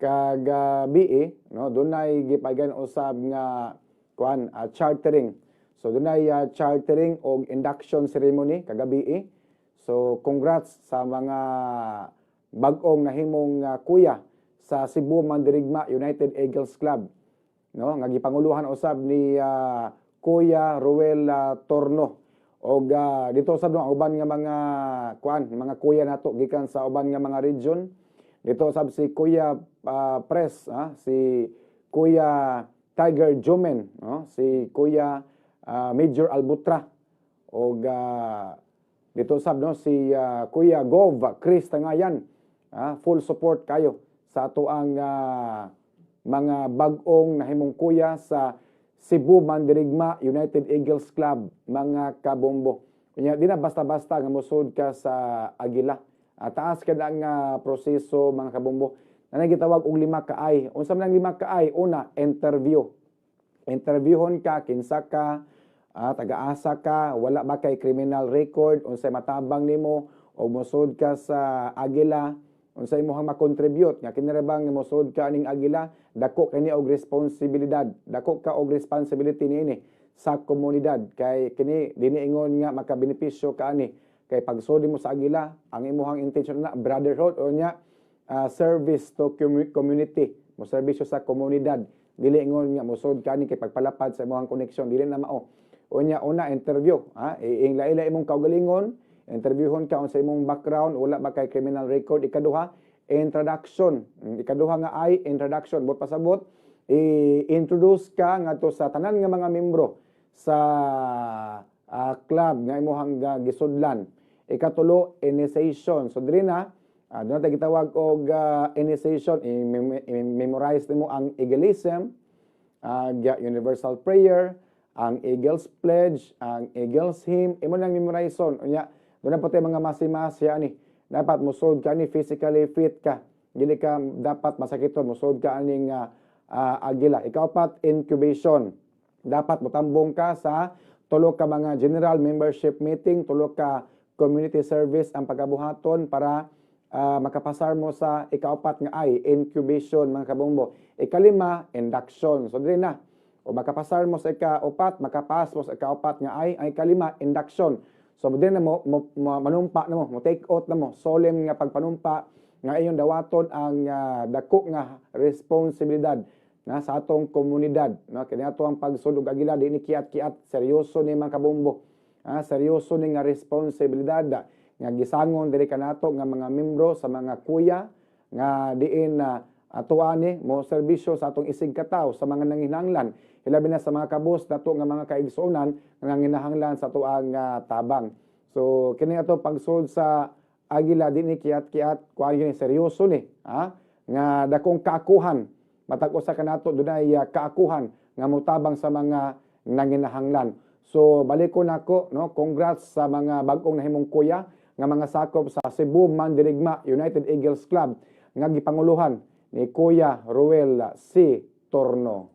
kagabi no dunay gipagan usab nga chartering. So dunay chartering og induction ceremony kagabi. So congrats sa mga bag-ong nahimong kuya sa Cebu Mandirigma United Eagles Club, no, nga gipanguluhan usab ni Kuya Ruel Torno. Og dito usab no uban nga mga kuya nato gikan sa uban nga mga region. Dito usab si Kuya Pres, si Kuya Tiger Jomen, no, si Kuya Major Albutra, og dito usab no si Kuya Gov Chris Tangayan. Full support kayo sa ato ang mga bag-ong nahimong kuya sa Cebu Mandirigma United Eagles Club, mga kabombo. Kanya di na basta-basta nga musud ka sa Agila. Taas ka na nga proseso, mga kabombo. Na gitawag og 5 kaay. Unsa man ang 5 kaay? Una, interview. Interviewon ka, kinsa ka, taga-asa ka, wala ba kay criminal record, unsay matabang nimo, o musud ka sa Agila, unsay imong ma-contribute nga kinarabang musud ka ning Agila, dako kini og responsibilidad, dako ka og responsibility niini sa komunidad, kay kini diniingon nga makabenepisyo ka ani kay pagsudi mo sa Agila, ang imong intention na brotherhood o nya service to community, mo serbisyo sa komunidad, dili ingon nga musud ka ani kay pagpalapad sa imong connection, dili na mao. O nya una interview, laila imong kaugalingon, interviewon ka sa imong background, wala ba kay criminal record. Ikaduha, introduction. Ikaduha nga ay introduction. Bot pasabot, i-introduce ka ngadto sa tanan nga mga membro sa club nga imong gisudlan. Ikatulo, initiation. So diri na doon natin gitawag og initiation. I-memorize nimo ang Eagleism, Universal Prayer, ang Eagles Pledge, ang Eagles Hymn. Imo nang memorization. Unya doon na po tayo mga masimasya ni. Dapat musod ka ni, physically fit ka. Dili ka dapat masakiton, musod ka aning Agila. Ikaapat, incubation. Dapat mutambong ka sa tulo ka mga general membership meeting, tulo ka community service ang pagkabuhaton para makapasar mo sa ikaapat nga ay incubation, mga kabombo. Ikalima, induction. So dili na. O makapasar mo sa ikaapat, makapas mo sa ikaapat nga ay ikalima, induction. So din na mo manumpa na mo take out na mo solemn nga pagpanumpa nga iyon dawaton ang dako nga responsibilidad na sa atong komunidad, no, kini ato ang pagsudog Agila, di ni kiat-kiat, seryoso ni mga kabombo. Seryoso ni nga responsibilidad nga gisangon diri kanato nga mga membro sa mga kuya nga diin atuani mo serbisyo sa atong isig kataw sa mga nanginahanglan, hilabi na sa mga kabus dato nga mga kaigsuonan nga nanginahanglan sa tuang tabang. So kini ato pagsud sa Agila di ni kiat-kiat, kuan ni seryoso ni, nga dakong kaakuhan. Matag usa kanato dunay kaakuhan nga motabang sa mga nanginahanglan. So balikon nako, no, congrats sa mga bag-ong nahimong kuya nga mga sakop sa Cebu Mandirigma United Eagles Club nga gipanguluhan ni Kuya Ruel C. Torno.